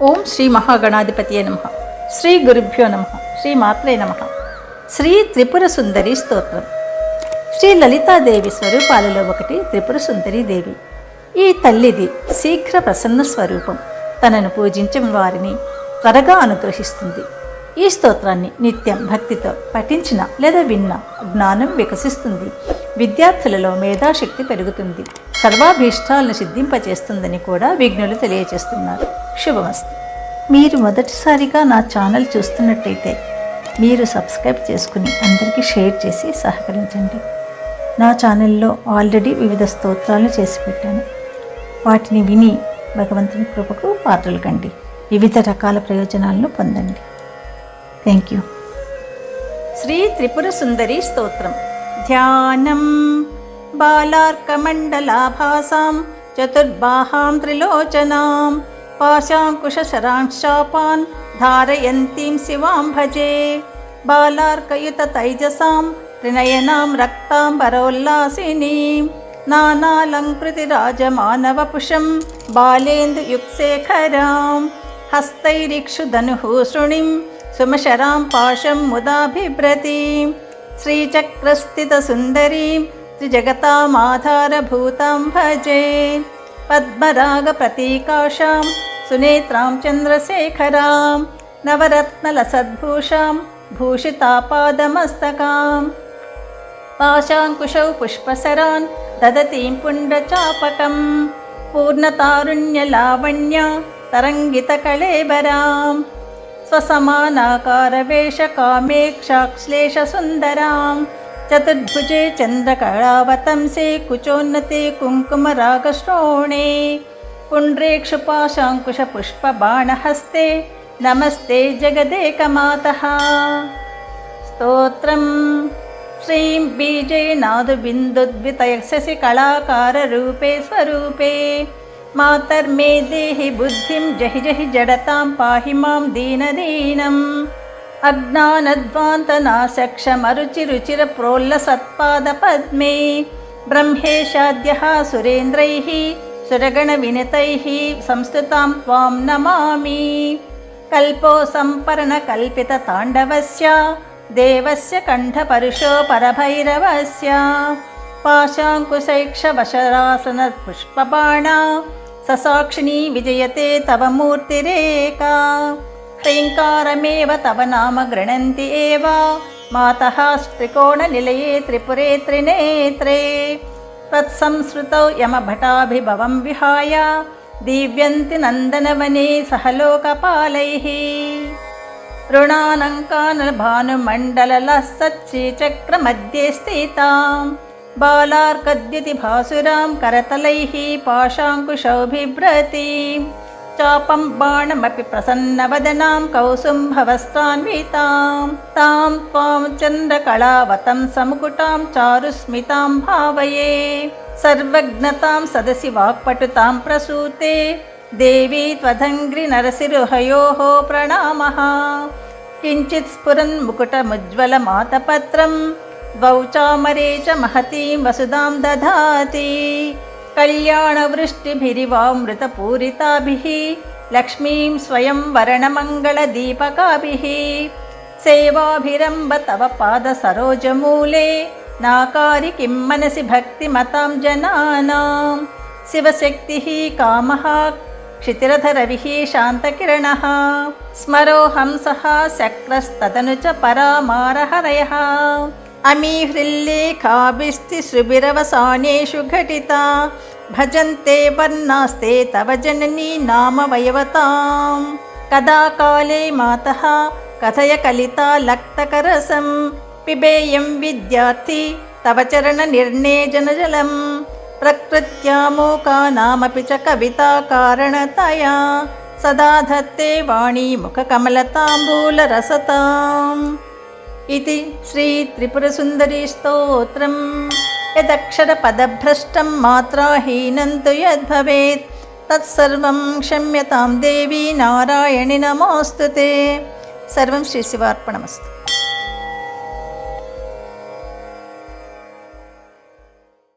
ఓం శ్రీ మహాగణాధిపతియే నమః. శ్రీ గురుభ్యో నమః. శ్రీ మాత్రే నమః. శ్రీ త్రిపుర సుందరి స్తోత్రం. శ్రీ లలితాదేవి స్వరూపాలలో ఒకటి త్రిపుర సుందరి దేవి. ఈ తల్లిది శీఘ్ర ప్రసన్న స్వరూపం. తనను పూజించిన వారిని త్వరగా అనుగ్రహిస్తుంది. ఈ స్తోత్రాన్ని నిత్యం భక్తితో పఠించిన లేదా విన్న జ్ఞానం వికసిస్తుంది. విద్యార్థులలో మేధాశక్తి పెరుగుతుంది. సర్వాభీష్టాలను సిద్ధింపచేస్తుందని కూడా విజ్ఞులు తెలియజేస్తున్నారు. శుభమస్తు. మీరు మొదటిసారిగా నా ఛానల్ చూస్తున్నట్టయితే మీరు సబ్స్క్రైబ్ చేసుకుని అందరికీ షేర్ చేసి సహకరించండి. నా ఛానల్లో ఆల్రెడీ వివిధ స్తోత్రాలు చేసి పెట్టాను. వాటిని విని భగవంతుని కృపకు పాత్రలు కండి. వివిధ రకాల ప్రయోజనాలను పొందండి. Thank you. శ్రీ త్రిపుర సుందరి స్తోత్రం. ధ్యానం బాలార్కమండలాభాసాం చతుర్బాహాం త్రిలోచనాం పాశాంకుశరాంశాపాన్ ధారయంతీం శివాం భజే. బాలార్కయుత తైజసాం త్రినయనాం రక్తాంబరోల్లాసినీం నానాలంకృతి రాజమానవపుషం బాలేందుయుక్శేఖరాం హస్తైరిక్షుధనుః శృణిం సుమశరాం పాశం ముదాభిభ్రతీం శ్రీచక్రస్థిత సుందరీం త్రిజగతామాధారభూతాం భజే. పద్మరాగ ప్రతీకాశాం సునేత్రాం చంద్రశేఖరాం నవరత్నలసద్భూషాం భూషితాపాదమస్తకాం పాశాంకుశౌ పుష్పసరాన్ దదతీం పుండ్రచాపకం పూర్ణతారుణ్యలావణ్య తరంగితకళేబరాం స్వసమానాకారవేషకామేక్షాశ్లేషసుందరాం చతుర్భుజే చంద్రకళావతంసే కుచోన్నతే కుంకుమరాగశ్రోణే పుండ్రేక్షుపాశాంకుశపుష్పబాణహస్తే నమస్తే జగదేకమాతః. స్తోత్రం. శ్రీం బీజే నాదుబిందుద్వితయశసి కళాకారరూపే స్వరూపే మాతర్మే దేహి బుద్ధిం జహి జహి జడతాం పాహి మాం దీనదీనం అజ్ఞానధ్వాంతనాశక్షమరుచిరుచిర ప్రోల్లసత్పాదపద్మే బ్రహ్మేశాద్యః సురేంద్రైః సురగణవినితైః సంస్తుతాం త్వాం నమామి. కల్పో సంపర్ణకల్పితతాండవస్య దేవస్య కంఠపరుషో పరభైరవస్య పాశాంకుశైక్షవశరాసన పుష్పబాణా ససాక్షిణీ విజయతే తవ మూర్తిరేకా. హ్రీంకారమేవ తవ నామ గృణంతి ఏవ మాతః త్రికోణనిలయే త్రిపురే త్రినేత్రే. తత్సంస్కృతౌ యమభటాభిభవం విహాయ దీవ్యంతి నందనవనే సహ లోకపాలైః. రుణానంకానభానుమండలలసచ్చీచక్రమధ్యే స్థితాం బాలార్కద్యుతి భాసురాం కరతలైః పాశాంకుశౌ బిభ్రతీం చాపం బాణమపి ప్రసన్నవదనాం కౌసుంభవస్త్రాన్వితాం తాం త్వాం చంద్రకళావతం సముకుటాం చారుస్మితాం భావయే. సర్వజ్ఞతాం సదసి వాక్పటుతాం ప్రసూతే దేవీ త్వదంఘ్రి నరసిరుహయోః ప్రణామః. కించిత్ స్ఫురన్ ముకుటముజ్వలమాతపత్రం ద్వౌ చామరే చ మహతీం వసుధాం దధాతి. కళ్యాణవృష్టిభిరివామృతపూరితాభిః లక్ష్మీం స్వయం వరణమంగళదీపకాభిః సేవాభిరంభ తవ పాదసరోజమూలే నాకారి కిం మనసి భక్తిమతాం జనానాం. శివశక్తిః కామః క్షితిరధరవిః శాంతకిరణః స్మరో హంసః శక్రస్తదను చ పరామారహరయః అమీహృల్లేఖాభిస్తిసృభిరవసానేషు ఘటితా భజంతే వర్ణాస్తే తవ జననీ నామ వయవతాం. కదా కాలే మాతః కథయ కలితా లక్తకరసం పిబేయం విద్యార్థి తవ చరణ నిర్ణేజనజలం ప్రకృత్యామోకానామపి చ కవితా కారణతయా సదా ధత్తే వాణీ ముఖకమలతాంబూలరసతాం. ఇది శ్రీ త్రిపుర సుందరీ స్తోత్రం. యదక్షరపదభ్రష్టం మాత్రాహీనం తు యద్భవేత్ తత్సర్వం క్షమ్యతాం దేవీ నారాయణి నమోస్తుతే. సర్వం శ్రీ శివార్పణమస్తు.